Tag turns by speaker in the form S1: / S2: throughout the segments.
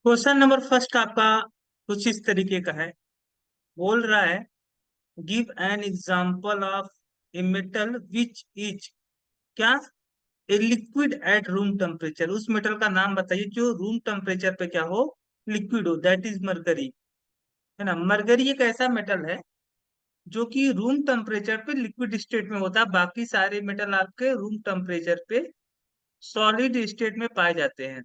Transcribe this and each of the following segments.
S1: Question number first आपका कुछ इस तरीके का है। बोल रहा है, give an example of a metal which is क्या a liquid at room temperature. उस मेटल का नाम बताइए जो रूम टेम्परेचर पे क्या हो, लिक्विड हो। दैट इज मरकरी, है ना। मरकरी एक ऐसा मेटल है जो कि रूम टेम्परेचर पे लिक्विड स्टेट में होता है। बाकी सारे मेटल आपके रूम टेम्परेचर पे सॉलिड स्टेट में पाए जाते हैं।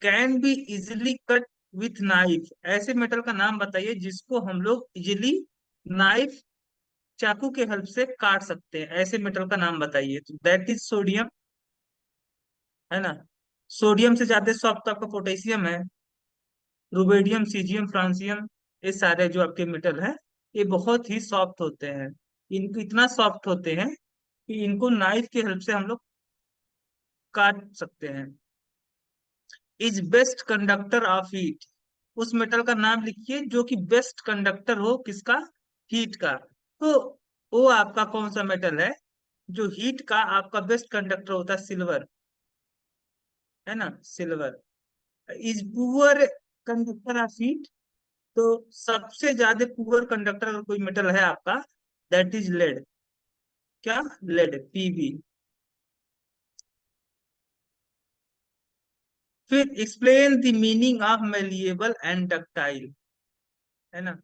S1: Can be easily cut with knife. ऐसे मेटल का नाम बताइए जिसको हम लोग इजिली नाइफ, चाकू के हेल्प से काट सकते हैं। ऐसे मेटल का नाम बताइए। तो दैट इज सोडियम, है ना। सोडियम से ज्यादा सॉफ्ट आपका पोटेशियम है। रुबेडियम, सीजियम, फ्रांसियम, ये सारे जो आपके मेटल हैं ये बहुत ही सॉफ्ट होते हैं। इनको इतना सॉफ्ट होते हैं कि इनको नाइफ के हेल्प से हम लोग काट सकते हैं। Is best conductor of heat. उस मेटल का नाम लिखिए जो कि बेस्ट कंडक्टर हो, किसका? हीट का। तो वो आपका कौन सा मेटल है जो हीट का आपका बेस्ट कंडक्टर होता है? सिल्वर, है ना, silver. Is poor conductor of heat. तो सबसे ज्यादा पुअर कंडक्टर अगर कोई मेटल है आपका, दैट इज लेड। क्या? Lead, PB. फिर explain the meaning of malleable and ductile, है ना।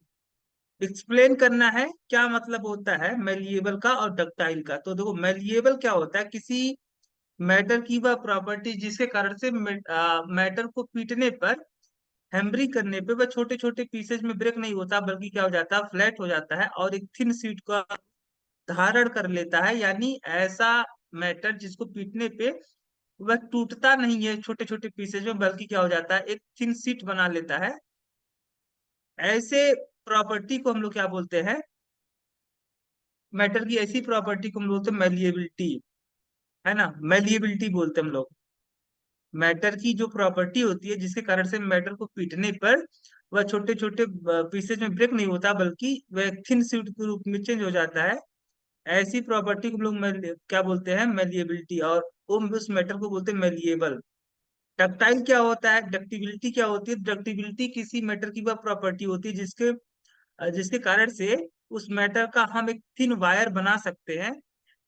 S1: एक्सप्लेन करना है क्या मतलब होता है मेलिएबल का और डक्टाइल का। तो देखो, मेलिएबल क्या होता है? किसी मैटर की वह प्रॉपर्टी जिसके कारण से मैटर को पीटने पर, हैमरिंग करने पे वह छोटे छोटे पीसेज में ब्रेक नहीं होता, बल्कि क्या हो जाता है? फ्लैट हो जाता है और एक थिन शीट का धारण कर लेता है। यानी ऐसा मैटर जिसको पीटने पे वह टूटता नहीं है छोटे छोटे पीसेज में, बल्कि क्या हो जाता है? एक थिन शीट बना लेता है। ऐसे प्रॉपर्टी को हम लोग क्या बोलते हैं? मैटर की ऐसी प्रॉपर्टी को हम बोलते हैं मेलिएबिलिटी, है ना। मेलिएबिलिटी बोलते हैं हम लोग। मैटर की जो प्रॉपर्टी होती है जिसके कारण से मैटर को पीटने पर वह छोटे छोटे पीसेज में ब्रेक नहीं होता, बल्कि वह थिन शीट के रूप में चेंज हो जाता है। ऐसी प्रॉपर्टी को हम लोग क्या बोलते हैं? मेलिएबिलिटी। और वो उस मैटर को बोलते हैं मेलिएबल। डक्टाइल क्या होता है? डक्टिबिलिटी क्या होती है? डक्टिबिलिटी किसी मैटर की वह प्रॉपर्टी होती है जिसके कारण से उस मैटर का हम एक थिन वायर बना सकते हैं।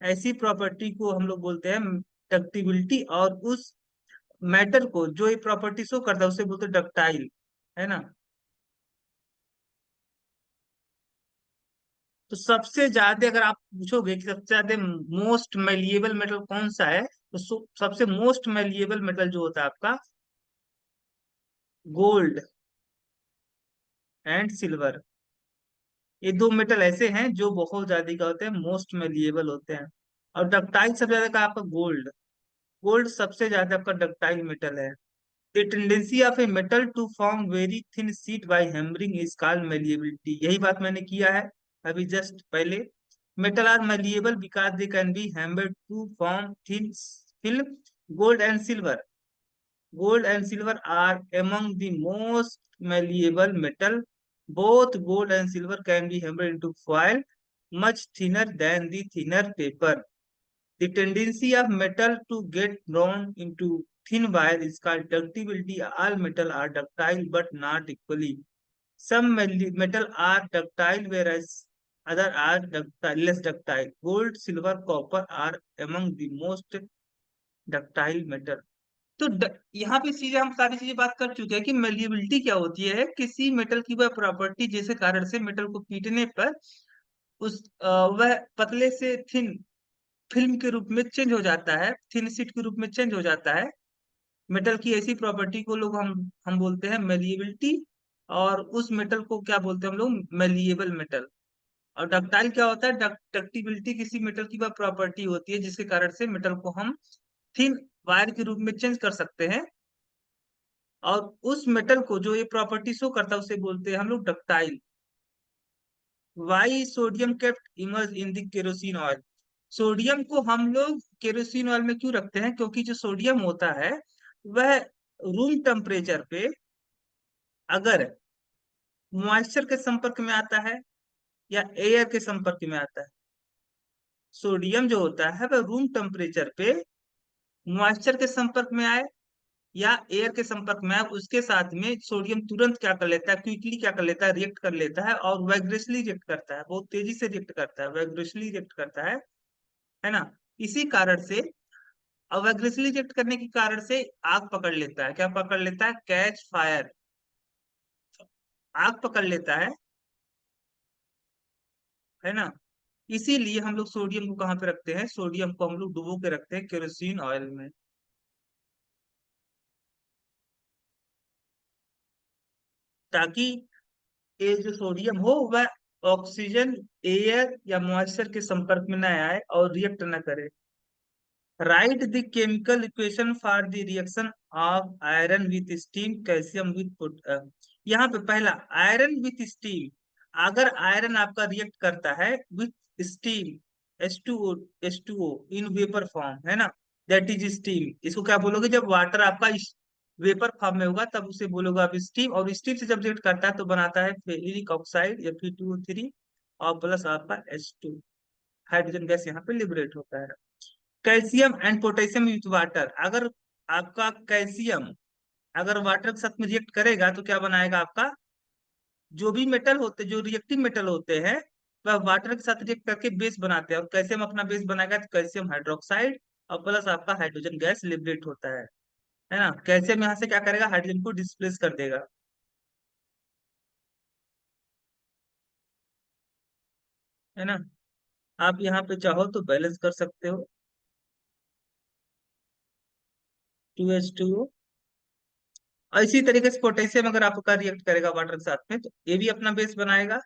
S1: ऐसी प्रॉपर्टी को हम लोग बोलते हैं डक्टिबिलिटी। और उस मैटर को जो ये प्रॉपर्टी शो करता है उसे बोलते हैं डक्टाइल, है ना। तो सबसे ज्यादा अगर आप पूछोगे कि सबसे ज्यादा मोस्ट मेलिएबल मेटल कौन सा है, तो सबसे मोस्ट मेलिएबल मेटल जो होता है आपका, गोल्ड एंड सिल्वर। ये दो मेटल ऐसे हैं जो बहुत ज्यादा क्या होते हैं? मोस्ट मेलिएबल होते हैं। और डक्टाइल सबसे ज्यादा का आपका गोल्ड। गोल्ड सबसे ज्यादा आपका डक्टाइल मेटल है। The tendency of a metal to form very thin sheet by hammering is called malleability. यही बात मैंने किया है अभी जस्ट पहले। Metal are malleable because they can be hammered to form thin film. Gold and silver, gold and silver are among the most malleable metal. Both gold and silver can be hammered into foil much thinner than the thinner paper. The tendency of metal to get drawn into thin wire is called ductility. All metal are ductile but not equally. Some metal are ductile whereas other are ductile, less ductile. Gold, silver, copper are among the most ductile metal. तो यहाँ पे चीजें हम सारी चीजें बात कर चुके हैं कि मेलिएबिलिटी क्या होती है। किसी मेटल की वह प्रॉपर्टी जिसके कारण से मेटल को पीटने पर वह पतले से थिन फिल्म के रूप में चेंज हो जाता है, थिन शीट के रूप में चेंज हो जाता है। मेटल की ऐसी प्रॉपर्टी को लोग हम बोलते हैं मेलिएबिलिटी। और उस मेटल को क्या बोलते हैं हम लोग? Malleable metal. और डक्टाइल क्या होता है? डक्टिबिलिटी किसी मेटल की वह प्रॉपर्टी होती है जिसके कारण से मेटल को हम थिन वायर के रूप में चेंज कर सकते हैं। और उस मेटल को जो ये प्रॉपर्टी शो करता है उसे बोलते हैं हम लोग ductile. Why sodium kept emerge in the kerosene oil. Sodium को हम लोग केरोसिन ऑयल में क्यों रखते हैं? क्योंकि जो सोडियम होता है वह रूम टेम्परेचर पे अगर मॉइस्चर के संपर्क में आता है या एयर के संपर्क में आता है, सोडियम जो होता है वह रूम टेम्परेचर पे मॉइस्चर के संपर्क में आए या एयर के संपर्क में आए, उसके साथ में सोडियम तुरंत क्या कर लेता है, क्विकली क्या कर लेता है, रिएक्ट कर लेता है, और वैग्रेसली रिएक्ट करता है, बहुत तेजी से रिएक्ट करता है, वैग्रेसली रिएक्ट करता है ना। इसी कारण से, और वैग्रेसली रिएक्ट करने के कारण से आग पकड़ लेता है, क्या पकड़ लेता है, कैच फायर, आग पकड़ लेता है ना। इसीलिए हम लोग सोडियम को कहाँ पे रखते हैं, सोडियम को हम लोग डुबो के रखते हैं केरोसिन ऑयल में, ताकि ये जो सोडियम हो वह ऑक्सीजन, एयर या मॉइस्चर के संपर्क में न आए और रिएक्ट न करे। Right the chemical equation for the reaction of iron with steam, calcium with, यहाँ पे पहला आयरन विथ स्टीम, अगर आयरन आपका रिएक्ट करता है with steam, H2O, H2O in vapour form, है ना, दैट इज स्टीम, इसको क्या बोलोगे, जब वाटर आपका इस वेपर फॉर्म में होगा तब उसे बोलोगे आप स्टीम, और स्टीम से जब रिएक्ट करता है तो बनाता है फेरिक ऑक्साइड या Fe2O3 और प्लस आपका H2, हाइड्रोजन गैस यहाँ पे लिबरेट होता है। Calcium and potassium with water, अगर आपका कैल्शियम अगर वाटर के साथ में रिएक्ट करेगा तो क्या बनाएगा आपका, जो भी मेटल होते, जो रिएक्टिव मेटल होते हैं वह वाटर के साथ रिएक्ट करके बेस बनाते हैं, और कैल्शियम अपना बेस बनाएगा तो कैल्शियम हाइड्रोक्साइड और प्लस आपका हाइड्रोजन गैस लिबरेट होता है ना। कैल्शियम यहाँ से क्या करेगा, हाइड्रोजन को डिस्प्लेस कर देगा, है ना। आप यहाँ पे चाहो तो बैलेंस कर सकते हो, 2H2O। और इसी तरीके से पोटेशियम अगर आपका रिएक्ट करेगा वाटर के साथ में तो ये भी अपना बेस बनाएगा,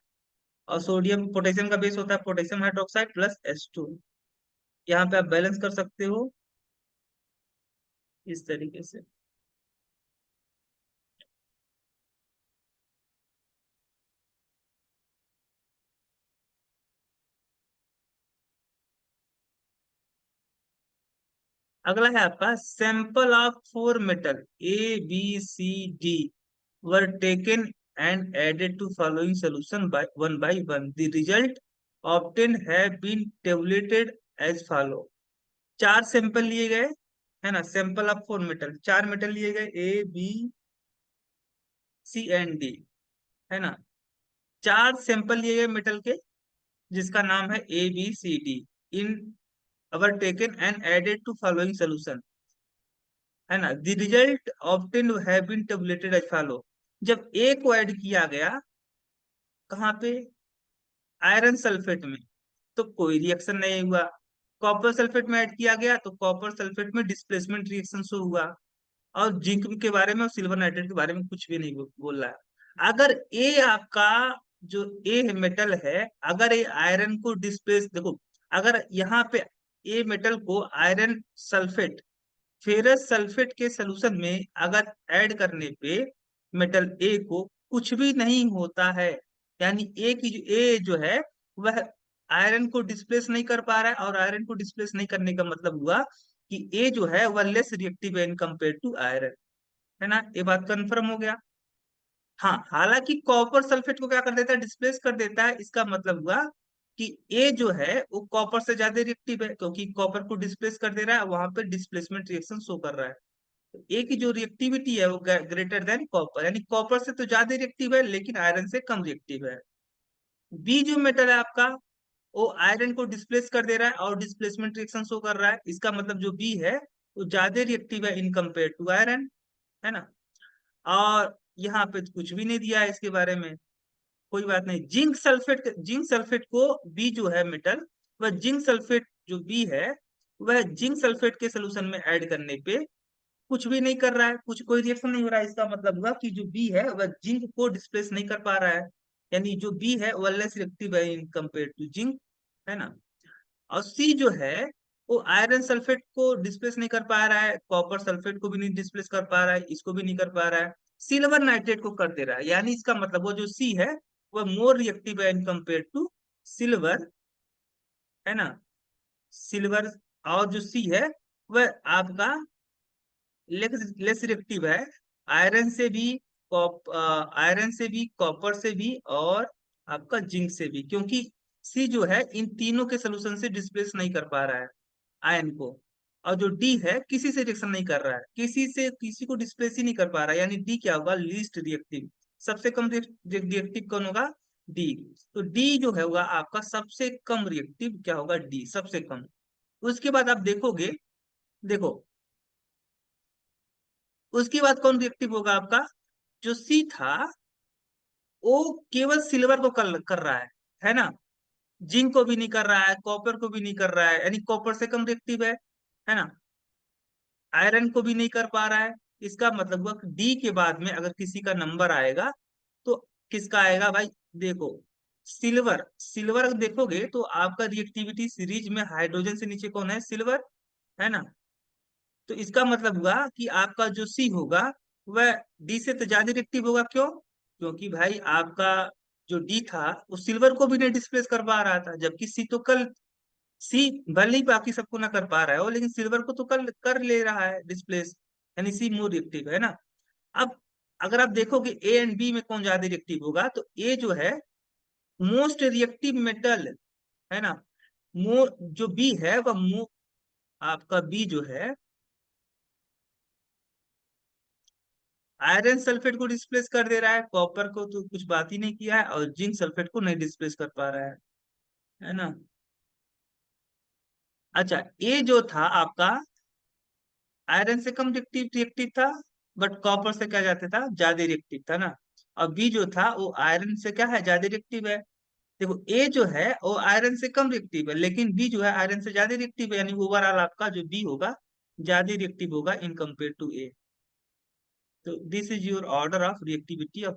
S1: और सोडियम, पोटेशियम का बेस होता है पोटेशियम हाइड्रोक्साइड प्लस H2, यहाँ पे आप बैलेंस कर सकते हो इस तरीके से। अगला है आपका sample of four metal A B C D were taken and added to following solution by one, the result obtain have been tabulated as follow. चार सैंपल लिए गए, है ना, सैंपल ऑफ फोर मेटल, चार मेटल लिए गए A B C and D, है ना, चार सैंपल लिए गए मेटल के, जिसका नाम है A B C D, in our taken and added to following solution, है ना, the result obtain have been tabulated as follow. जब ए को ऐड किया गया कहाँ पे, आयरन सल्फेट में, तो कोई रिएक्शन नहीं हुआ। कॉपर सल्फेट में ऐड किया गया तो कॉपर सल्फेट में डिस्प्लेसमेंट रिएक्शन शो हुआ। और जिंक के बारे में और सिल्वर नाइट्रेट के बारे में कुछ भी नहीं बोल रहा है। अगर ए आपका जो ए मेटल है, अगर ये आयरन को डिस्प्लेस, देखो, अगर यहाँ पे ए मेटल को आयरन सल्फेट, फेरस सल्फेट के सलूशन में अगर ऐड करने पे मेटल ए को कुछ भी नहीं होता है, यानी ए की जो ए जो है वह आयरन को डिस्प्लेस नहीं कर पा रहा है, और आयरन को डिस्प्लेस नहीं करने का मतलब हुआ कि ए जो है वह लेस रिएक्टिव है इन कंपेयर टू आयरन, है ना, ये बात कंफर्म हो गया। हाँ, हालांकि कॉपर सल्फेट को क्या कर देता है, डिस्प्लेस कर देता है, इसका मतलब हुआ कि ए जो है वो कॉपर से ज्यादा रिएक्टिव है, क्योंकि कॉपर को डिस्प्लेस कर दे रहा है, वहां पे डिस्प्लेसमेंट रिएक्शन शो कर रहा है। तो ए की जो रिएक्टिविटी है वो ग्रेटर देन कॉपर, यानी कॉपर से तो ज्यादा रिएक्टिव है लेकिन आयरन से कम रिएक्टिव है। बी जो मेटल है आपका, वो आयरन को डिस्प्लेस कर दे रहा है और डिस्प्लेसमेंट रिएक्शन शो कर रहा है, इसका मतलब जो बी है वो ज्यादा रिएक्टिव है इन कंपेयर टू आयरन, है ना। और यहाँ पे तो कुछ भी नहीं दिया है इसके बारे में, कोई बात नहीं। जिंक सल्फेट को बी जो है मेटल, वह जिंक सल्फेट जो बी है वह जिंक सल्फेट के सोल्यूशन में ऐड करने पे कुछ भी नहीं कर रहा है, कुछ कोई रिएक्शन नहीं हो रहा है, इसका मतलब हुआ कि जो बी है वह जिंक को डिस्प्लेस नहीं कर पा रहा है, यानी जो बी है वह लेस रिएक्टिव है इन कंपेयर टू जिंक, है ना। और सी जो है वो आयरन सल्फेट को डिस्प्लेस नहीं कर पा रहा है, कॉपर सल्फेट को भी नहीं डिस्प्लेस कर पा रहा है, इसको भी नहीं कर पा रहा है, सिल्वर नाइट्रेट को कर दे रहा है, यानी इसका मतलब वो जो सी है वह मोर रिएक्टिव है इन कंपेयर टू सिल्वर, है ना, सिल्वर। और जो सी है वह आपका लेस रिएक्टिव है आयरन से भी, आयरन से भी, कॉपर से भी, और आपका जिंक से भी, क्योंकि सी जो है इन तीनों के सोल्यूशन से डिस्प्लेस नहीं कर पा रहा है आयन को। और जो डी है किसी से रिएक्शन नहीं कर रहा है, किसी को डिस्प्लेस ही नहीं कर पा रहा है, यानी डी क्या होगा, लीस्ट रिएक्टिव। सबसे कम रिएक्टिव कौन होगा, डी। तो डी जो है होगा आपका सबसे कम रिएक्टिव, क्या होगा, डी सबसे कम। उसके बाद आप देखोगे, देखो उसके बाद कौन रिएक्टिव होगा आपका, जो सी था वो केवल सिल्वर को कर रहा है ना, जिंक को भी नहीं कर रहा है, कॉपर को भी नहीं कर रहा है, यानी कॉपर से कम रिएक्टिव है ना, आयरन को भी नहीं कर पा रहा है। इसका मतलब हुआ कि डी के बाद में अगर किसी का नंबर आएगा तो किसका आएगा भाई, देखो सिल्वर, सिल्वर देखोगे तो आपका रिएक्टिविटी सीरीज में हाइड्रोजन से नीचे कौन है, सिल्वर, है ना। तो इसका मतलब हुआ कि आपका जो सी होगा वह डी से तो ज्यादा रिएक्टिव होगा, क्यों, क्योंकि भाई आपका जो डी था वो सिल्वर को भी नहीं डिस्प्लेस कर पा रहा था, जबकि सी तो कल, सी भले ही बाकी सबको ना कर पा रहा है वो, लेकिन सिल्वर को तो कल कर ले रहा है डिस्प्लेस, यानी सी मोर रिएक्टिव है ना। अब अगर आप देखोगे ए एंड बी में कौन ज्यादा रिएक्टिव होगा, तो ए जो है मोस्ट रिएक्टिव मेटल, है ना, जो बी है वह आपका बी जो है आयरन सल्फेट को डिस्प्लेस कर दे रहा है, कॉपर को तो कुछ बात ही नहीं किया है, और जिंक सल्फेट को नहीं डिस्प्लेस कर पा रहा है ना। अच्छा, ए जो था आपका आयरन से कम रिएक्टिव रिएक्टिव था, बट कॉपर से क्या जाता था, ज्यादा रिएक्टिव था ना। और बी जो था वो आयरन से क्या है, ज्यादा रिएक्टिव है। देखो ए जो है वो आयरन से कम रिएक्टिव है, लेकिन बी जो है आयरन से ज्यादा रिएक्टिव है, यानी ओवरऑल आपका जो बी होगा ज्यादा रिएक्टिव होगा इन कंपेयर टू ए। तो this is your order of reactivity of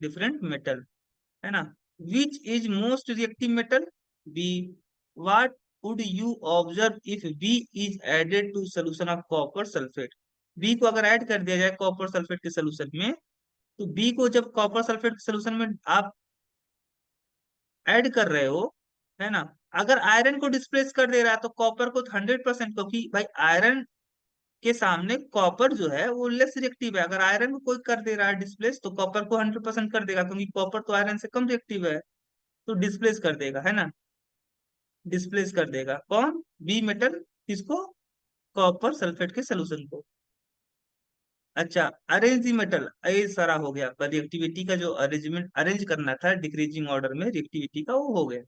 S1: different metal, है ना। Which is most reactive metal, B. What would you observe if B is added to solution of copper sulphate, B को अगर add कर दिया जाए copper sulphate के solution में, तो बी को जब कॉपर सल्फेट के सोल्यूशन में आप ऐड कर रहे हो, है ना, अगर आयरन को डिस्प्लेस कर दे रहा है तो कॉपर को 100%, क्योंकि भाई आयरन के सामने कॉपर जो है वो लेस रिएक्टिव है, अगर आयरन को कोई कर दे रहा है डिस्प्लेस तो कॉपर को 100% कर देगा, क्योंकि कॉपर तो आयरन से कम रिएक्टिव है, तो डिस्प्लेस कर देगा, है ना, डिस्प्लेस कर देगा कौन, बी मेटल, किसको, कॉपर सल्फेट के सोल्यूशन को। अच्छा, अरेंज दी मेटल, ये सारा हो गया, पर रिएक्टिविटी का जो अरेंजमेंट अरेंज करना था डिक्रीजिंग ऑर्डर में रिएक्टिविटी का, वो हो गया।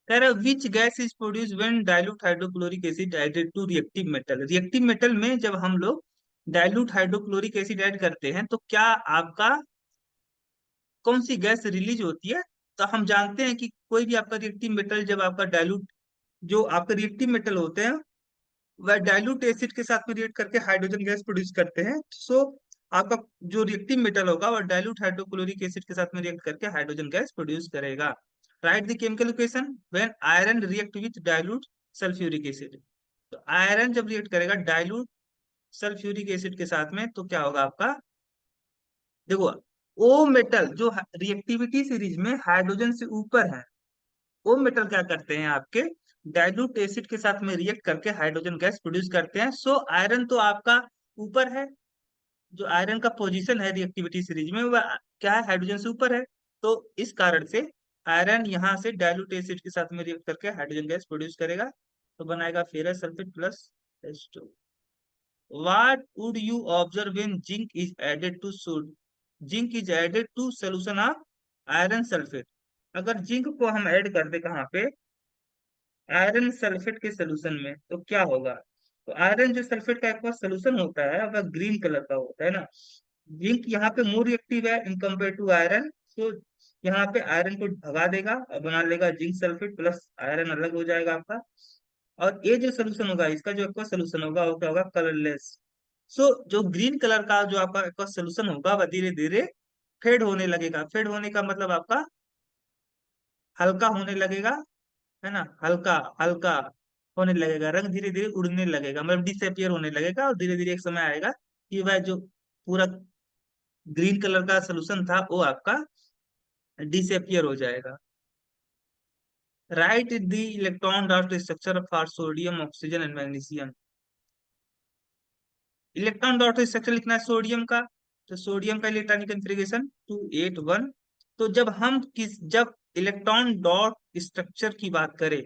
S1: कह रहा which gas is produce when dilute hydrochloric acid added to reactive metal, reactive metal में जब हम लोग डाइल्यूट हाइड्रोक्लोरिक एसिड ऐड करते हैं तो क्या आपका कौन सी गैस रिलीज होती है। तो हम जानते हैं कि कोई भी आपका रिएक्टिव मेटल जब आपका डाइल्यूट, जो आपके रिएक्टिव मेटल होते हैं वह डाइल्यूट एसिड के साथ में रिएक्ट करके हाइड्रोजन गैस प्रोड्यूस करते हैं, सो आपका जो रिएक्टिव मेटल होगा वह डाइल्यूट हाइड्रोक्लोरिक एसिड के साथ में रिएक्ट करके हाइड्रोजन गैस प्रोड्यूस करेगा। Right the chemical equation when iron react with dilute sulphuric acid, तो आयरन जब रिएक्ट करेगा डाइल्यूट सल्फ्यूरिक एसिड के साथ में तो क्या होगा आपका, देखो ओ मेटल जो रिएक्टिविटी सीरीज में हाइड्रोजन से ऊपर है, वो मेटल क्या करते हैं आपके डाइल्यूट एसिड के साथ में रिएक्ट करके हाइड्रोजन गैस प्रोड्यूस करते हैं, सो आयरन तो आपका ऊपर है, जो आयरन का पोजीशन है रिएक्टिविटी सीरीज में वह क्या है, हाइड्रोजन से ऊपर है। तो इस कारण से आयरन यहाँ से डाइल्यूट एसिड के साथ में रिएक्ट करके हाइड्रोजन गैस प्रोड्यूस करेगा, तो बनाएगा ferrous sulphate plus H2। What would you observe when zinc is added to sod? Zinc is added to solution of iron sulfate। अगर जिंक को हम ऐड कर दे कहाँ पे, आयरन सल्फेट के सोल्यूशन में, तो क्या होगा, तो आयरन जो सल्फेट का एक बार सोल्यूशन होता है वह ग्रीन कलर का होता है ना, जिंक यहाँ पे मोर रिएक्टिव है इन कम्पेयर टू आयरन, तो यहाँ पे आयरन को भगा देगा और बना लेगा जिंक सल्फेट प्लस आयरन अलग हो जाएगा आपका। और ये जो सोल्यूशन होगा इसका जो आपका सोल्यूशन होगा वो क्या होगा, कलरलेस। सो जो ग्रीन कलर का जो आपका सोल्यूशन होगा वह धीरे धीरे फेड होने लगेगा, फेड होने का मतलब आपका हल्का होने लगेगा, है ना, हल्का हल्का होने लगेगा, रंग धीरे धीरे उड़ने लगेगा, मतलब डिसअपियर होने लगेगा, और धीरे धीरे एक समय आएगा कि वह जो पूरा ग्रीन कलर का सोल्यूशन था वो आपका डिसअपियर हो जाएगा। Right the electron draft structure for sodium oxygen and magnesium. Electron dot structure लिखना है सोडियम का, तो सोडियम का इलेक्ट्रॉनिक कॉन्फ़िगरेशन 281। तो जब इलेक्ट्रॉन डॉट स्ट्रक्चर की बात करें,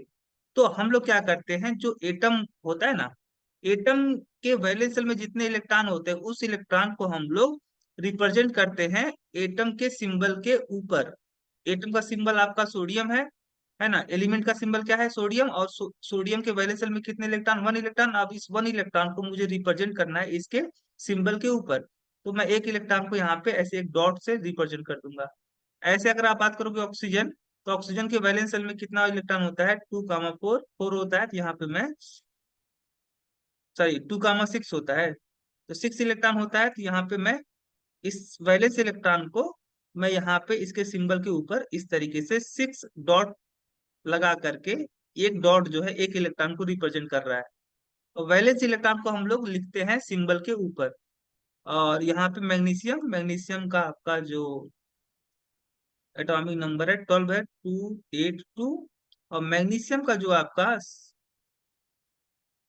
S1: तो हम लोग क्या करते हैं, जो एटम होता है ना, एटम के वैलेंस शेल में जितने इलेक्ट्रॉन होते हैं उस इलेक्ट्रॉन को हम लोग रिप्रेजेंट करते हैं एटम के सिंबल के ऊपर। एटम का सिंबल आपका सोडियम है ना, एलिमेंट का सिंबल क्या है, सोडियम, और सोडियम के वैलेंस शेल में कितने इलेक्ट्रॉन, 1 इलेक्ट्रॉन। अब इस 1 इलेक्ट्रॉन को मुझे रिप्रेजेंट करना है इसके सिंबल के ऊपर, तो मैं एक इलेक्ट्रॉन को यहाँ पे ऐसे एक डॉट से रिप्रेजेंट कर दूंगा। ऐसे अगर आप बात करोगे ऑक्सीजन, तो ऑक्सीजन के वैलेंस शेल में कितना इलेक्ट्रॉन होता है, 2,4 4 होता है, तो यहाँ पे मैं, सॉरी, 2,6 होता है, तो 6 इलेक्ट्रॉन होता है, तो यहाँ पे मैं इस वैलेंस इलेक्ट्रॉन को मैं यहाँ पे इसके सिंबल के ऊपर इस तरीके से 6 डॉट लगा करके, एक डॉट जो है एक इलेक्ट्रॉन को रिप्रेजेंट कर रहा है, और वैलेंस इलेक्ट्रॉन को हम लोग लिखते हैं सिंबल के ऊपर। और यहाँ पे मैग्नीशियम, मैग्नीशियम का आपका जो एटॉमिक नंबर है 12 है, 282। और मैग्नीशियम का जो आपका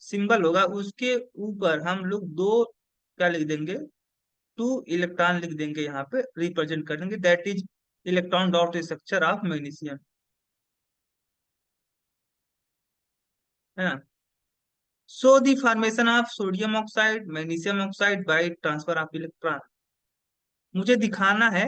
S1: सिंबल होगा उसके ऊपर हम लोग दो क्या लिख देंगे, 2 इलेक्ट्रॉन लिख देंगे, यहाँ पे रिप्रेजेंट कर देंगे, that is electron dot structure of magnesium, है ना। Show the formation of sodium oxide magnesium oxide by transfer of electron. मुझे दिखाना है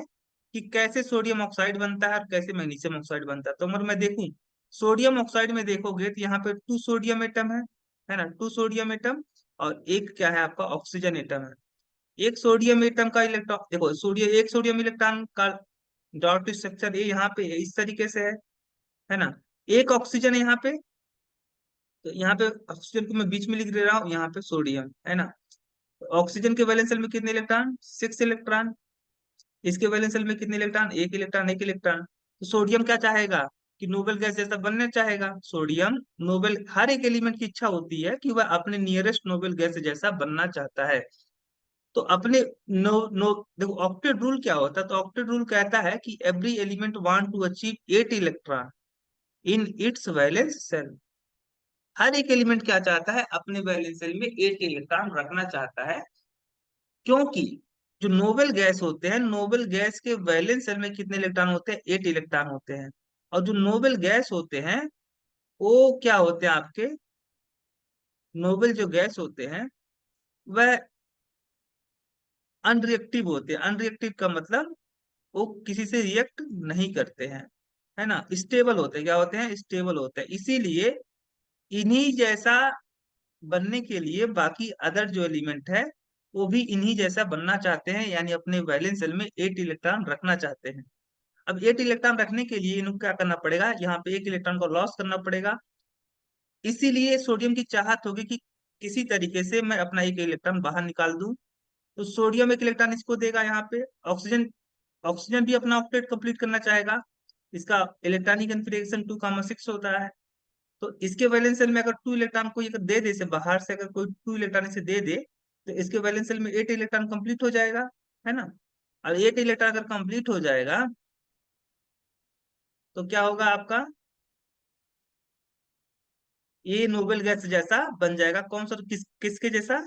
S1: कि कैसे सोडियम ऑक्साइड बनता है और कैसे मैग्नीशियम ऑक्साइड बनता है। तो अगर मैं देखूं, सोडियम ऑक्साइड में देखोगे तो यहाँ पे 2 सोडियम एटम है ना, 2 सोडियम एटम, और एक क्या है आपका ऑक्सीजन एटम है। एक सोडियम एटम का इलेक्ट्रॉन देखो, एक सोडियम इलेक्ट्रॉन का डॉट स्ट्रक्चर ये यहाँ पे इस तरीके से है ना। एक ऑक्सीजन है यहाँ पे, तो यहाँ पे ऑक्सीजन को मैं बीच में लिख दे रहा हूँ, यहाँ पे सोडियम है ना। तो ऑक्सीजन के वैलेंस शेल में कितने इलेक्ट्रॉन, 6 इलेक्ट्रॉन। इसके वैलेंस शेल में कितने इलेक्ट्रॉन, एक इलेक्ट्रॉन, एक इलेक्ट्रॉन। तो सोडियम क्या चाहेगा कि नोबेल गैस जैसा बनना चाहेगा, सोडियम नोबेल, हर एक एलिमेंट की इच्छा होती है कि वह अपने नियरेस्ट नोबेल गैस जैसा बनना चाहता है। तो अपने नो नो देखो ऑक्टेट रूल क्या होता है, तो ऑक्टेट रूल कहता है कि every element want to achieve 8 electron in its valence shell. हर एक एलिमेंट क्या चाहता है, अपने वैलेंस शेल में 8 इलेक्ट्रॉन रखना चाहता है, क्योंकि जो नोबेल गैस होते हैं, नोबेल गैस के वैलेंस शेल में कितने इलेक्ट्रॉन होते हैं, 8 इलेक्ट्रॉन होते हैं। और जो नोबेल गैस होते हैं वो क्या होते हैं आपके, नोबेल जो गैस होते हैं वह अनरिएक्टिव होते हैं। अनरिएक्टिव का मतलब वो किसी से रिएक्ट नहीं करते हैं, है ना, स्टेबल होते हैं, क्या होते हैं, स्टेबल होते हैं। इसीलिए इन्हीं जैसा बनने के लिए बाकी अदर जो एलिमेंट है वो भी इन्हीं जैसा बनना चाहते हैं, यानी अपने वैलेंस शेल में 8 इलेक्ट्रॉन रखना चाहते हैं। अब 8 इलेक्ट्रॉन रखने के लिए इनको क्या करना पड़ेगा, यहाँ पे एक इलेक्ट्रॉन को लॉस करना पड़ेगा। इसीलिए सोडियम की चाहत होगी कि किसी तरीके से मैं अपना एक इलेक्ट्रॉन बाहर निकाल दूं, तो सोडियम एक इलेक्ट्रॉन इसको देगा यहाँ पे। ऑक्सीजन ऑक्सीजन भी अपना ऑक्टेट कंप्लीट करना चाहेगा, इसका इलेक्ट्रॉनिक कॉन्फ़िगरेशन 2,6 होता है। तो इसके वैलेंस शेल में अगर 2 इलेक्ट्रॉन को अगर दे दे, इसे बाहर से अगर कोई 2 इलेक्ट्रॉन इसे दे दे, तो इसके वैलेंस शेल में 8 इलेक्ट्रॉन कंप्लीट हो जाएगा, है ना। और 8 इलेक्ट्रॉन अगर कंप्लीट हो जाएगा तो क्या होगा आपका, ये नोबेल गैस जैसा बन जाएगा। कौन सा, किसके जैसा,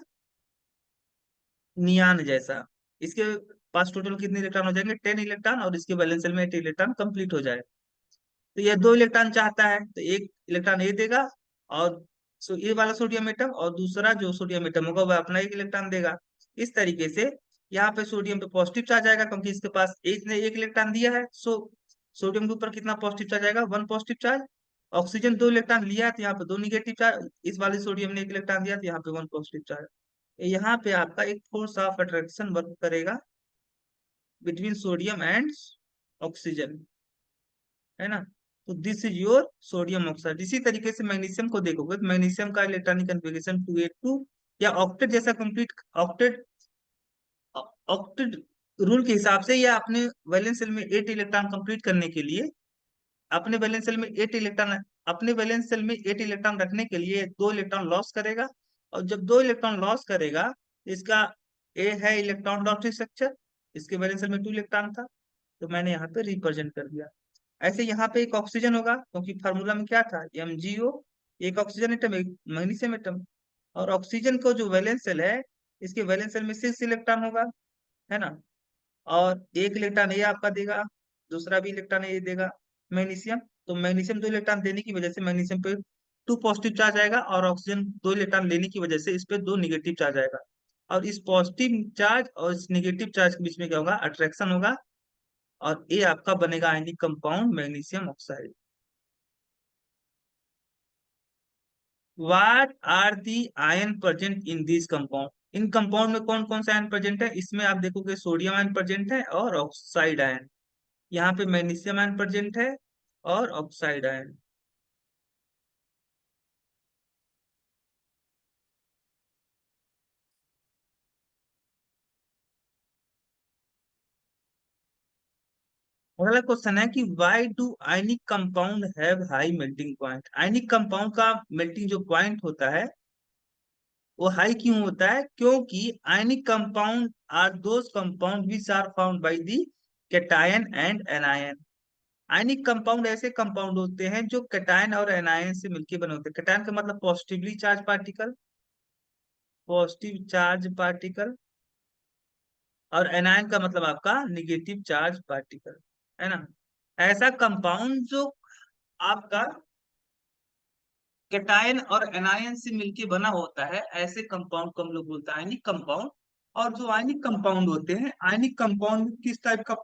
S1: नियान जैसा। इसके पास टोटल कितने इलेक्ट्रॉन हो जाएंगे, 10 इलेक्ट्रॉन, और इसके वैलेंस शेल में 8 इलेक्ट्रॉन कंप्लीट हो जाए। तो ये 2 इलेक्ट्रॉन चाहता है, तो एक इलेक्ट्रॉन ये देगा, और ये वाला सोडियम एटम, और दूसरा जो सोडियम एटम होगा वह अपना एक इलेक्ट्रॉन देगा। इस तरीके से यहाँ पे सोडियम पे पॉजिटिव चार्ज आएगा, क्योंकि इसके पास इसने एक इलेक्ट्रॉन दिया है, सो सोडियम के ऊपर कितना पॉजिटिव चार्ज आएगा, 1 पॉजिटिव चार्ज। ऑक्सीजन 2 इलेक्ट्रॉन लिया है, तो यहाँ पे 2 निगेटिव चार्ज। इस वाले सोडियम ने एक इलेक्ट्रॉन दिया, तो यहाँ पे 1 पॉजिटिव चार्ज। यहाँ पे आपका एक फोर्स ऑफ अट्रैक्शन वर्क करेगा बिटवीन सोडियम एंड ऑक्सीजन, है ना। तो this is your sodium oxide. इसी तरीके से मैग्नीशियम को देखोगे, तो मैग्नीशियम का इलेक्ट्रॉनिक कॉन्फ़िगरेशन 282, या ऑक्टेट जैसा कंप्लीट, ऑक्टेट ऑक्टेट रूल के हिसाब से, या अपने वैलेंस शेल में 8 इलेक्ट्रॉन कंप्लीट करने के लिए, अपने वैलेंस शेल में 8 इलेक्ट्रॉन, अपने वैलेंस शेल में 8 इलेक्ट्रॉन रखने के लिए 2 इलेक्ट्रॉन लॉस करेगा। और जब 2 इलेक्ट्रॉन लॉस करेगा, इसका ए है इलेक्ट्रॉन डॉट स्ट्रक्चर, इसके वैलेंस शेल में 2 इलेक्ट्रॉन था, तो मैंने यहाँ पे रिप्रेजेंट कर दिया। ऐसे यहाँ पे एक ऑक्सीजन होगा, क्योंकि फार्मूला में क्या था, MgO, एक ऑक्सीजन एटम, एक मैग्नीशियम एटम। और ऑक्सीजन को जो वैलेंस शेल है इसके वैलेंस शेल में 6 इलेक्ट्रॉन होगा, है ना। और एक इलेक्ट्रॉन ये आपका देगा, दूसरा भी इलेक्ट्रॉन ये देगा मैग्नीशियम। तो मैग्नीशियम 2 इलेक्ट्रॉन देने की वजह से मैग्नीशियम पे 2 पॉजिटिव चार्ज आएगा, और ऑक्सीजन 2 इलेक्ट्रॉन लेने की वजह से इस पे 2 नेगेटिव चार्ज आएगा। और इस पॉजिटिव चार्ज और इस नेगेटिव चार्ज के बीच में क्या होगा, अट्रैक्शन होगा, और ये आपका बनेगा ionic compound magnesium oxide. What are the ion present in this compound? In compound में कौन कौन से आयन प्रेजेंट है? इसमें आप देखोगे सोडियम आयन प्रेजेंट है और ऑक्साइड आयन। यहाँ पे मैग्नीशियम आयन प्रेजेंट है और ऑक्साइड आयन। अगला क्वेश्चन है कि why do ionic compound have high melting point? Ionic compound का मेल्टिंग जो पॉइंट होता है वो हाई क्यों होता है? क्योंकि ionic compound are those compound which are found by the cation and anion. Ionic compound ऐसे कंपाउंड होते हैं जो कैटायन और एनायन से मिलकर बने होते हैं। कैटायन का मतलब positively charge particle, positive charge particle, और एनायन का मतलब आपका निगेटिव चार्ज पार्टिकल, है ना। ऐसा कंपाउंड जो आपका कैटायन और एनायन से मिलके बना होता है, ऐसे कंपाउंड को हम लोग बोलते हैं आयनिक कंपाउंड। और जो आयनिक कंपाउंड होते हैं, आयनिक कंपाउंड किस टाइप का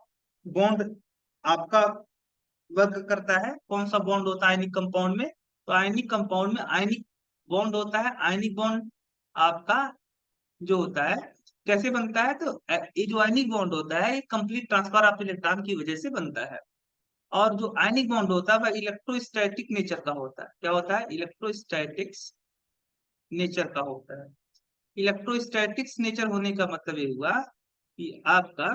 S1: बॉन्ड आपका वर्क करता है? कौन सा बॉन्ड होता है आयनिक कंपाउंड में? तो आयनिक कंपाउंड में आयनिक बॉन्ड होता है। आयनिक बॉन्ड आपका जो होता है कैसे बनता है? तो ये जो आयनिक बॉन्ड होता है ये कंप्लीट ट्रांसफर ऑफ इलेक्ट्रॉन की वजह से बनता है। और जो आयनिक बॉन्ड होता है वह इलेक्ट्रोस्टैटिक नेचर का होता है। क्या होता है? इलेक्ट्रोस्टैटिक्स नेचर का होता है। इलेक्ट्रोस्टैटिक्स नेचर होने का मतलब ये हुआ कि आपका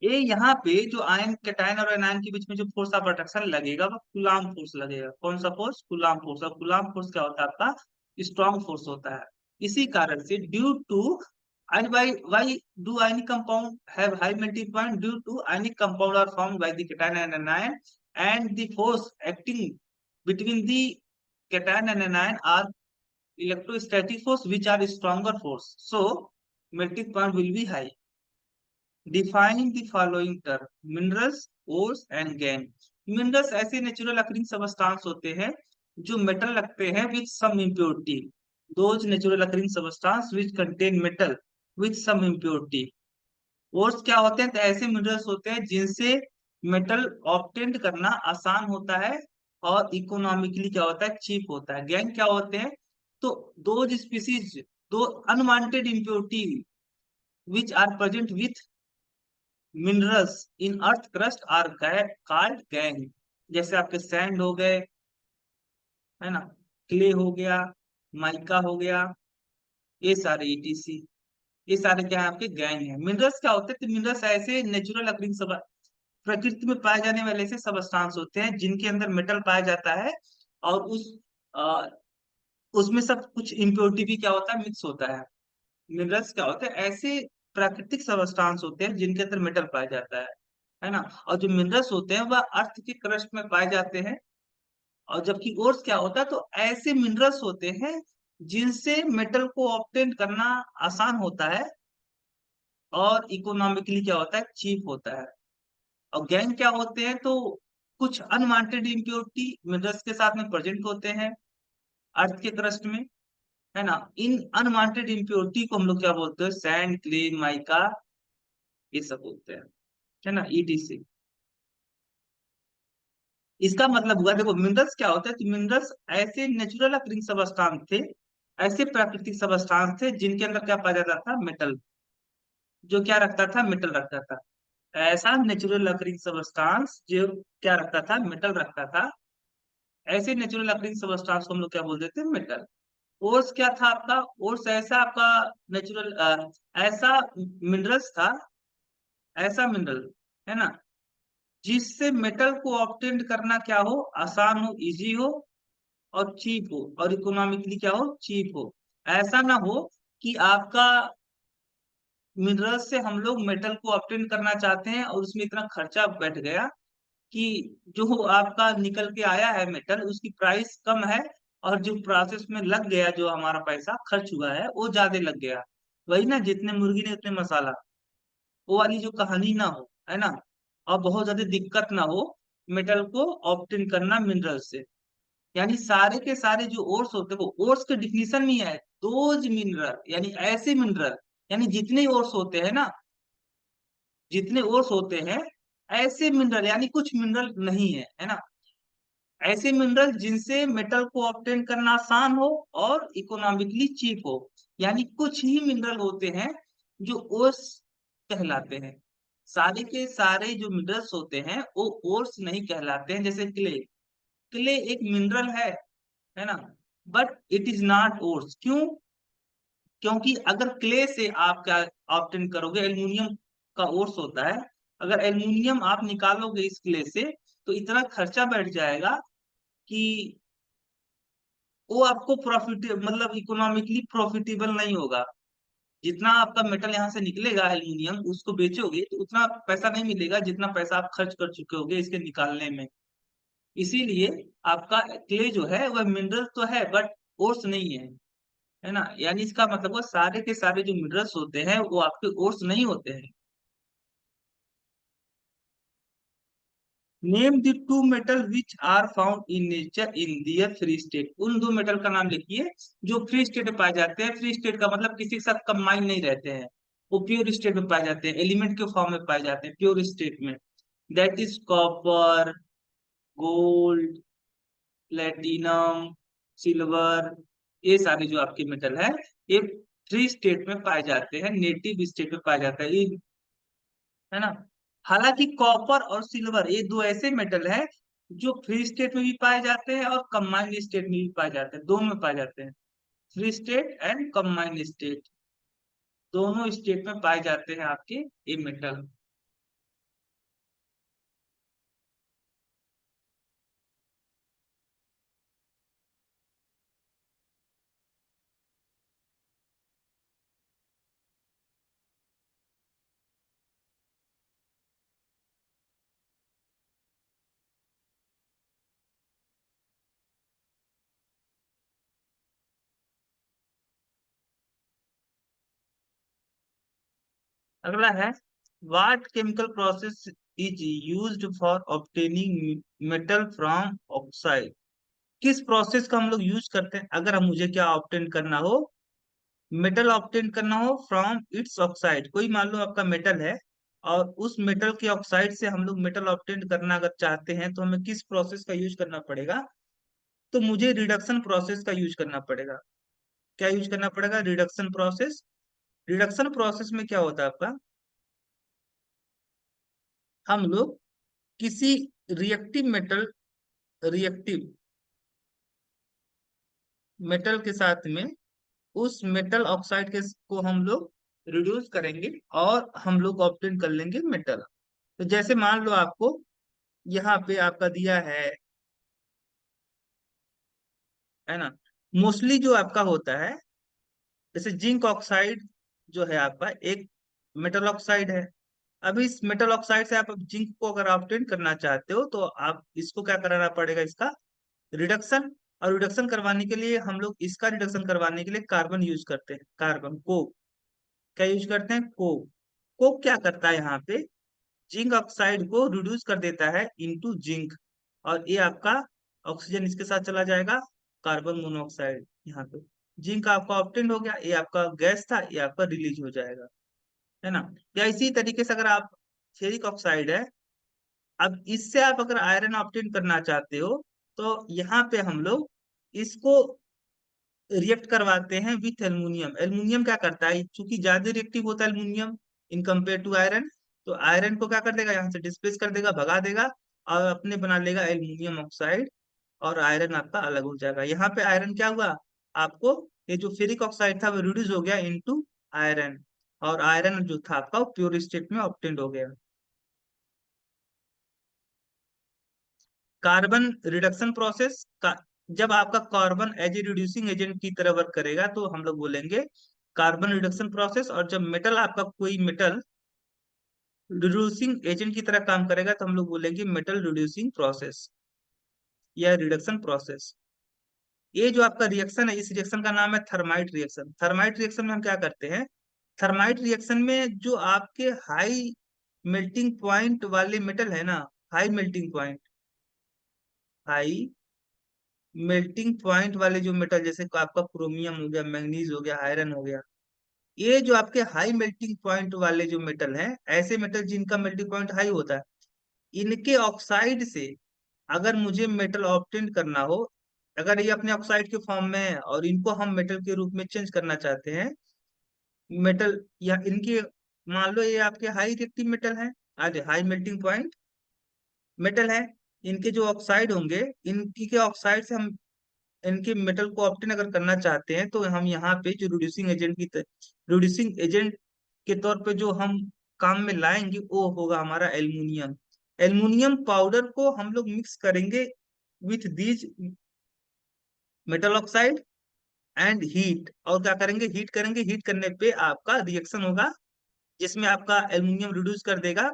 S1: ये यहाँ पे जो आयन कैटायन और एनायन के बीच में जो फोर्स ऑफ अट्रैक्शन लगेगा वो कूलाम फोर्स लगेगा। कौन सा फोर्स? Coulomb force. और कूलाम फोर्स क्या होता है? आपका स्ट्रॉन्ग फोर्स होता है। इसी कारण से due to and why do ionic compound have high melting point? Due to ionic compound are formed by the cation and anion, and the force acting between the cation and anion are electrostatic force which are stronger force, so melting point will be high. Define the following term: minerals, ores and gangue. Minerals ऐसे natural occurring substance होते हैं जो metal रखते हैं with some impurity. Those natural occurring substance which contain metal with some impurity. Ores क्या होते हैं? तो ऐसे मिनरल्स होते हैं जिनसे मेटल ऑब्टेन करना आसान होता है और इकोनॉमिकली क्या होता है, चीप होता है। गैंग क्या होते हैं? तो those species, those unwanted impurity which are present with minerals in earth crust are called gangue. जैसे आपके सैंड हो गए, है ना, क्ले हो गया, माइका हो गया, ये सारे ईटीसी, ये सारे क्या है? आपके गैंग है। मिनरल्स क्या होते हैं? तो मिनरल्स ऐसे नेचुरल अकरिंग सब प्रकृति में पाए जाने वाले ऐसे सबस्टांस होते हैं जिनके अंदर मेटल पाया जाता है, और अ, उसमें सब कुछ इम्प्योरिटी भी क्या होता है, मिक्स होता है। मिनरल्स क्या होते हैं? ऐसे प्राकृतिक सबस्टांस होते हैं जिनके अंदर मेटल पाया जाता है ना। और जो मिनरल्स होते हैं वह अर्थ के क्रस्ट में पाए जाते हैं। और जबकि ओर्स क्या होता है? तो ऐसे मिनरल्स होते हैं जिनसे मेटल को ऑब्टेन करना आसान होता है और इकोनॉमिकली क्या होता है, चीप होता है। और गैंग क्या होते हैं? तो कुछ अनवांटेड इम्प्योरिटी मिनरल्स के साथ में प्रेजेंट होते हैं अर्थ के क्रस्ट में, है ना। इन अनवांटेड इम्प्योरिटी को हम लोग क्या बोलते हैं? सैंड, क्ले, माइका, ये सब बोलते हैं, है ना, ईटीसी। इसका मतलब हुआ, देखो मिनरल्स क्या होते हैं? तो मिनरल्स ऐसे नेचुरल अकरिंग सबस्टांस थे, ऐसे प्राकृतिक सबस्टांस थे जिनके अंदर क्या पाया जाता था, मेटल। जो क्या रखता था? मेटल रखता था। ऐसा नेचुरल अकरिंग सबस्टांस जो क्या रखता था? मेटल रखता था। ऐसे नेचुरल अकरिंग सबस्टांस को हम लोग क्या बोल देते हैं? मेटल। ओर्स क्या था आपका? ओर्स ऐसा आपका नेचुरल ऐसा मिनरल्स था, ऐसा मिनरल, है ना, जिससे मेटल को ऑब्टेन करना क्या हो, आसान हो, इजी हो और चीप हो, और इकोनॉमिकली क्या हो, चीप हो। ऐसा ना हो कि आपका मिनरल से हम लोग मेटल को ऑब्टेन करना चाहते हैं और उसमें इतना खर्चा बैठ गया कि जो आपका निकल के आया है मेटल, उसकी प्राइस कम है और जो प्रोसेस में लग गया, जो हमारा पैसा खर्च हुआ है वो ज्यादा लग गया। वही ना, जितने मुर्गी ने उतने मसाला, वो वाली जो कहानी ना हो, है ना। और बहुत ज्यादा दिक्कत ना हो मेटल को ऑब्टेन करना मिनरल से। यानी सारे के सारे जो ओर्स होते हैं, वो ओर्स के डिफिनीशन में ही है, दोज मिनरल, यानी ऐसे मिनरल, यानी जितने ओर्स होते हैं ना, जितने ओर्स होते हैं ऐसे मिनरल, यानी कुछ मिनरल नहीं है, है ना। ऐसे मिनरल जिनसे मेटल को ऑब्टेन करना आसान हो और इकोनॉमिकली चीप हो। यानी कुछ ही मिनरल होते हैं जो ओर्स कहलाते हैं। सारे के सारे जो मिनरल्स होते हैं वो ओर्स नहीं कहलाते हैं। जैसे क्ले, क्ले एक मिनरल है ना, but it is not ores. क्यों? क्योंकि अगर क्ले से आप क्या ऑब्टेन करोगे, एल्युमिनियम का ओर्स होता है, अगर एल्युमिनियम आप निकालोगे इस क्ले से तो इतना खर्चा बैठ जाएगा कि वो आपको प्रॉफिट, मतलब इकोनॉमिकली प्रॉफिटेबल नहीं होगा। जितना आपका मेटल यहाँ से निकलेगा एल्युमिनियम, उसको बेचोगे तो उतना पैसा नहीं मिलेगा जितना पैसा आप खर्च कर चुके होगे इसके निकालने में। इसीलिए आपका क्ले जो है वह मिनरल तो है बट ओर्स नहीं है ना। यानी इसका मतलब वो सारे के सारे जो मिनरल्स होते हैं वो आपके ओर्स नहीं होते हैं। Name the two metal which are found in nature in their free state. उन दो मेटल का नाम लिखिए जो फ्री स्टेट में पाए जाते हैं। फ्री स्टेट का मतलब किसी के साथ कंबाइन नहीं रहते हैं, वो प्योर स्टेट में पाए जाते हैं, एलिमेंट के फॉर्म में पाए जाते हैं प्योर स्टेट में। That is copper, gold, platinum, silver. ये सारे जो आपके मेटल है ये फ्री स्टेट में पाए जाते हैं, नेटिव स्टेट में पाए जाते हैं, है ना। हालांकि कॉपर और सिल्वर ये दो ऐसे मेटल है जो फ्री स्टेट में भी पाए जाते हैं और कंबाइंड स्टेट में भी पाए जाते हैं, दोनों में पाए जाते हैं। Free state and combined state, दोनों स्टेट में पाए जाते हैं आपके ये मेटल। अगला है, what chemical process is used for obtaining metal from oxide. किस प्रोसेस का हम लोग यूज करते हैं अगर हम मुझे क्या ऑब्टेन करना हो, मेटल ऑब्टेन करना हो फ्रॉम इट्स ऑक्साइड। कोई मान लो आपका मेटल है और उस मेटल के ऑक्साइड से हम लोग मेटल ऑब्टेन करना अगर चाहते हैं तो हमें किस प्रोसेस का यूज करना पड़ेगा। तो मुझे रिडक्शन प्रोसेस का यूज करना पड़ेगा। क्या यूज करना पड़ेगा? Reduction process. रिडक्शन प्रोसेस में क्या होता है आपका, हम लोग किसी रिएक्टिव मेटल, रिएक्टिव मेटल के साथ में उस मेटल ऑक्साइड के को हम लोग रिड्यूस करेंगे और हम लोग ऑब्टेन कर लेंगे मेटल। तो जैसे मान लो आपको यहाँ पे आपका दिया है ना। मोस्टली जो आपका होता है, जैसे जिंक ऑक्साइड जो है आपका एक मेटल ऑक्साइड है। अब इस मेटल ऑक्साइड से आप जिंक को अगर ऑब्टेन करना चाहते हो तो आप इसको क्या कराना पड़ेगा, इसका रिडक्शन। और रिडक्शन करवाने के लिए हम लोग इसका रिडक्शन करवाने के लिए कार्बन यूज करते हैं, कार्बन कोक। क्या यूज करते हैं? कोक। कोक क्या करता है यहाँ पे, जिंक ऑक्साइड को रिड्यूस कर देता है इनटू जिंक। और ये आपका ऑक्सीजन इसके साथ चला जाएगा, कार्बन मोनोऑक्साइड यहाँ पे। जिंक आपका ऑब्टेन हो गया, ये आपका गैस था, ये आपका रिलीज हो जाएगा, है ना। या इसी तरीके से अगर आप फेरिक ऑक्साइड है, अब इससे आप अगर आयरन ऑब्टेन करना चाहते हो तो यहाँ पे हम लोग इसको रिएक्ट करवाते हैं विथ एल्युमिनियम। एल्युमिनियम क्या करता है, चूंकि ज्यादा रिएक्टिव होता है aluminium in compare to iron, तो आयरन को क्या कर देगा, यहाँ से डिस्प्लेस कर देगा, भगा देगा, और अपने बना लेगा एल्युमिनियम ऑक्साइड। और आयरन आपका अलग हो जाएगा। यहाँ पे आयरन क्या हुआ आपको, ये जो फेरिक ऑक्साइड था वो रिड्यूस हो गया इनटू आयरन, और आयरन जो था आपका वो प्योर स्टेट में ऑब्टेन्ड हो गया। कार्बन रिडक्शन प्रोसेस का, जब आपका carbon as a reducing agent की तरह वर्क करेगा तो हम लोग बोलेंगे कार्बन रिडक्शन प्रोसेस। और जब मेटल आपका कोई मेटल रिड्यूसिंग एजेंट की तरह काम करेगा तो हम लोग बोलेंगे मेटल रिड्यूसिंग प्रोसेस या रिडक्शन प्रोसेस। ये जो आपका रिएक्शन है, इस रिएक्शन का नाम है थर्माइट रिएक्शन। थर्माइट रिएक्शन में हम क्या करते हैं, थर्माइट रिएक्शन में जो आपके हाई मेल्टिंग पॉइंट वाले मेटल है ना, high melting point, high melting point वाले जो मेटल, जैसे कि आपका क्रोमियम हो गया, मैग्नीज हो गया, आयरन हो गया, ये जो आपके हाई मेल्टिंग पॉइंट वाले जो मेटल हैं, ऐसे मेटल जिनका मेल्टिंग पॉइंट हाई होता है, इनके ऑक्साइड से अगर मुझे मेटल ऑब्टेन करना हो, अगर ये अपने ऑक्साइड के फॉर्म में है और इनको हम मेटल के रूप में चेंज करना चाहते हैं, मेटल या इनके, मान लो ये आपके हाई रिएक्टिव मेटल है, आज हाई मेल्टिंग पॉइंट मेटल है, इनके जो ऑक्साइड होंगे, इनकी के ऑक्साइड से हम इनके मेटल को ऑब्टेन अगर करना चाहते हैं, तो हम यहाँ पे जो रिड्यूसिंग एजेंट रिड्यूसिंग एजेंट के तौर पे जो हम काम में लाएंगे, वो होगा हमारा एल्युमिनियम। एल्युमिनियम पाउडर को हम लोग मिक्स करेंगे with these metal oxide and heat, और क्या करेंगे, हीट करेंगे, हीट करने पे आपका रिएक्शन होगा जिसमें आपका एल्युमिनियम रिड्यूस कर देगा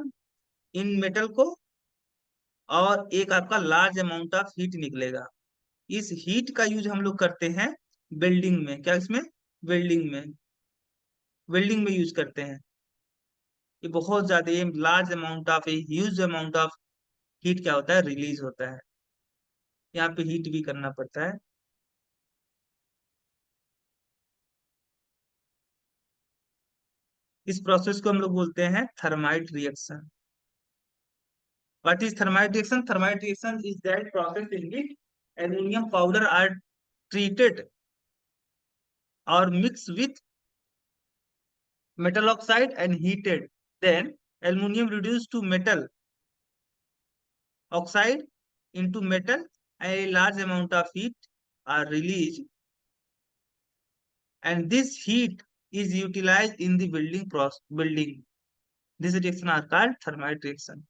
S1: इन मेटल को, और एक आपका लार्ज अमाउंट ऑफ हीट निकलेगा। इस हीट का यूज हम लोग करते हैं बिल्डिंग में, क्या इसमें, वेल्डिंग में, वेल्डिंग में यूज करते हैं। ये बहुत ज्यादा, ये large amount of, huge amount of heat क्या होता है, रिलीज होता है, यहाँ पे हीट भी करना पड़ता है। इस प्रोसेस को हम लोग बोलते हैं thermite reaction. What is thermite reaction? Thermite reaction is that process in which aluminium powder are treated or mixed with metal oxide and heated, then aluminum reduced to metal oxide into metal, and a large amount of heat are released, and this heat is utilized in the building process. Building, this reaction are called thermite reaction.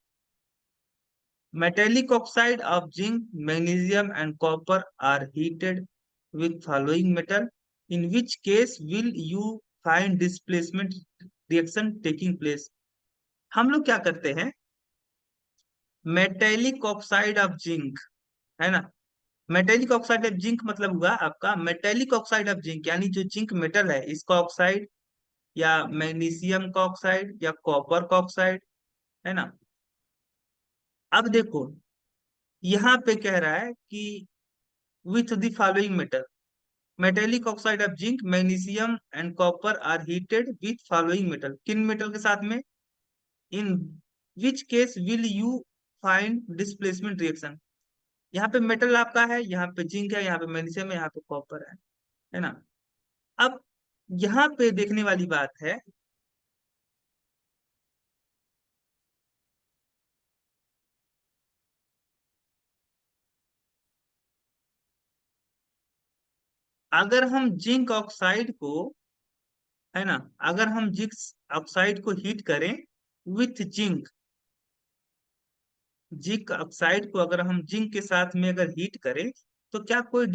S1: Metallic oxide of zinc, magnesium and copper are heated with following metal, in which case will you find displacement reaction taking place? हम लोग क्या करते हैं, metallic oxide of zinc, है ना, metallic oxide of zinc मतलब हुआ आपका मेटेलिक ऑक्साइड ऑफ जिंक, यानी जो जिंक मेटल है इसका ऑक्साइड, या मैग्नीशियम का ऑक्साइड, या कॉपर का ऑक्साइड, है ना। अब देखो, यहाँ पे कह रहा है कि with the following metal, metallic oxide of zinc, magnesium and copper are heated with following metal, किन मेटल के साथ में, in which case will you find displacement reaction. यहाँ पे मेटल आपका है, यहाँ पे जिंक है, यहाँ पे मैग्नीशियम है, यहाँ पे कॉपर है ना। अब यहाँ पे देखने वाली बात है, अगर हम जिंक ऑक्साइड को, है ना, अगर हम जिंक ऑक्साइड को हीट करें विथ जिंक, जिंक ऑक्साइड को अगर हम जिंक के साथ में अगर हीट करें, तो क्या कोई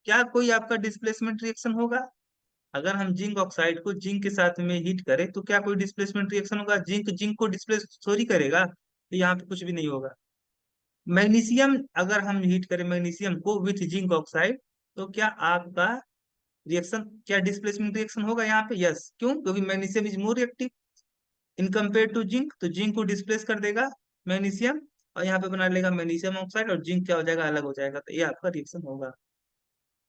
S1: क्या कोई आपका डिस्प्लेसमेंट रिएक्शन होगा? अगर हम जिंक ऑक्साइड को जिंक के साथ में हीट करें, तो क्या कोई डिस्प्लेसमेंट रिएक्शन होगा? जिंक जिंक को डिस्प्लेस थोड़ी करेगा, तो यहाँ पे कुछ भी नहीं होगा। मैग्नीशियम अगर हम हीट करें मैग्नीशियम को विथ जिंक ऑक्साइड, तो क्या आपका रिएक्शन, क्या डिस्प्लेसमेंट रिएक्शन होगा यहाँ पे? यस, क्यों? क्योंकि magnesium is more reactive in compare to zinc, तो जिंक को डिस्प्लेस कर देगा मैग्नीशियम, और यहाँ पे बना लेगा मैग्नीशियम ऑक्साइड, और जिंक क्या हो जाएगा, अलग हो जाएगा, तो ये आपका रिएक्शन होगा।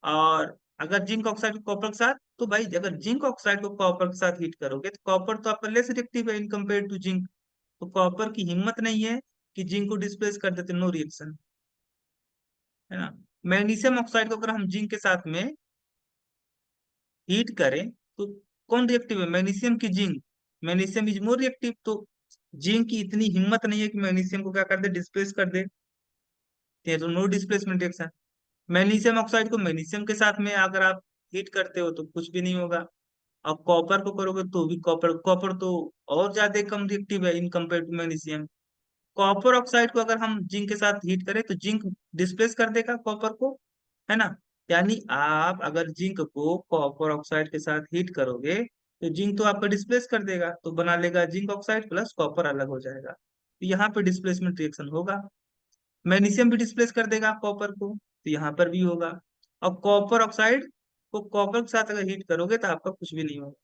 S1: और अगर जिंक ऑक्साइड को कॉपर के साथ, तो भाई अगर जिंक ऑक्साइड को कॉपर के साथ हीट करोगे, तो कॉपर तो आपका लेस रिएक्टिव है इन कंपेयर टू जिंक, तो कॉपर की हिम्मत नहीं है कि जिंक को डिस्प्लेस कर देते, नो रिएक्शन, है ना। मैग्नीशियम ऑक्साइड को अगर हम जिंक के साथ में हीट करें, तो कौन रिएक्टिव है, मैग्नीशियम की zinc, magnesium is more reactive, तो जिंक की इतनी हिम्मत नहीं है कि मैग्नीशियम को क्या कर दे, डिस्प्लेस कर दे, तो no displacement reaction. Magnesium oxide को मैग्नीशियम के साथ में अगर आप हीट करते हो, तो कुछ भी नहीं होगा। अब कॉपर को करोगे तो भी, कॉपर कॉपर तो और ज्यादा कम रिएक्टिव है इन compare to magnesium. Copper oxide को अगर हम जिंक के साथ हीट करें, तो जिंक डिस्प्लेस कर देगा कॉपर को, है ना। यानी आप अगर जिंक को कॉपर ऑक्साइड के साथ हीट करोगे, तो जिंक तो आपका डिस्प्लेस कर देगा, तो बना लेगा जिंक ऑक्साइड प्लस कॉपर अलग हो जाएगा, तो यहाँ पे डिस्प्लेसमेंट रिएक्शन होगा। मैग्नीशियम भी डिस्प्लेस कर देगा कॉपर को, तो यहाँ पर भी होगा। और कॉपर ऑक्साइड को कॉपर के साथ अगर हीट करोगे तो आपका कुछ भी नहीं होगा।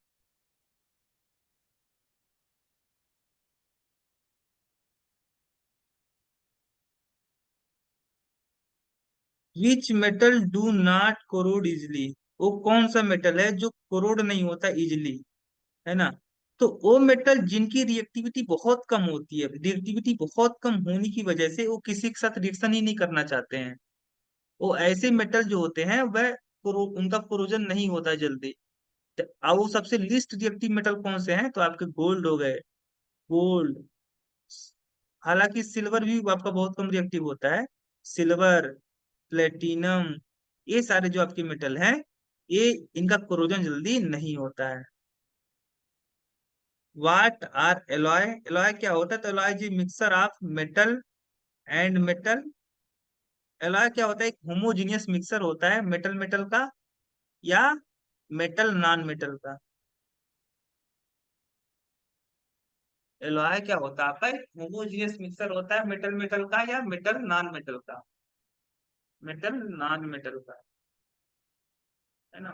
S1: Which metal do not corrode easily? वो कौन सा मेटल है जो कोरोड नहीं होता इजिली, है ना? तो वो मेटल जिनकी रिएक्टिविटी बहुत कम होती है, रिएक्टिविटी बहुत कम होने की वजह से वो किसी के साथ रिएक्शन ही नहीं करना चाहते हैं। वो ऐसे मेटल जो होते हैं वह उनका कोरोजन नहीं होता है जल्दी। अब वो सबसे लिस्ट रिएक्टिव मेटल कौन से हैं? तो आपके गोल्ड हो गए, गोल्ड। हालांकि सिल्वर भी आपका बहुत कम रिएक्टिव होता है। सिल्वर, प्लेटिनम, ये सारे जो आपके मेटल हैं, ये इनका कोरोजन जल्दी नहीं होता है। What are alloy? एलॉय क्या होता है? तो एलॉय जी mixture of metal and metal. Alloy क्या होता है? एक होमोजीनियस मिक्सर होता है मेटल मेटल का, या मेटल नॉन मेटल का। एलॉय क्या होता है? आपका एक होमोजीनियस मिक्सर होता है मेटल मेटल का या मेटल नॉन मेटल का। मेटल नॉन मेटल का, है ना?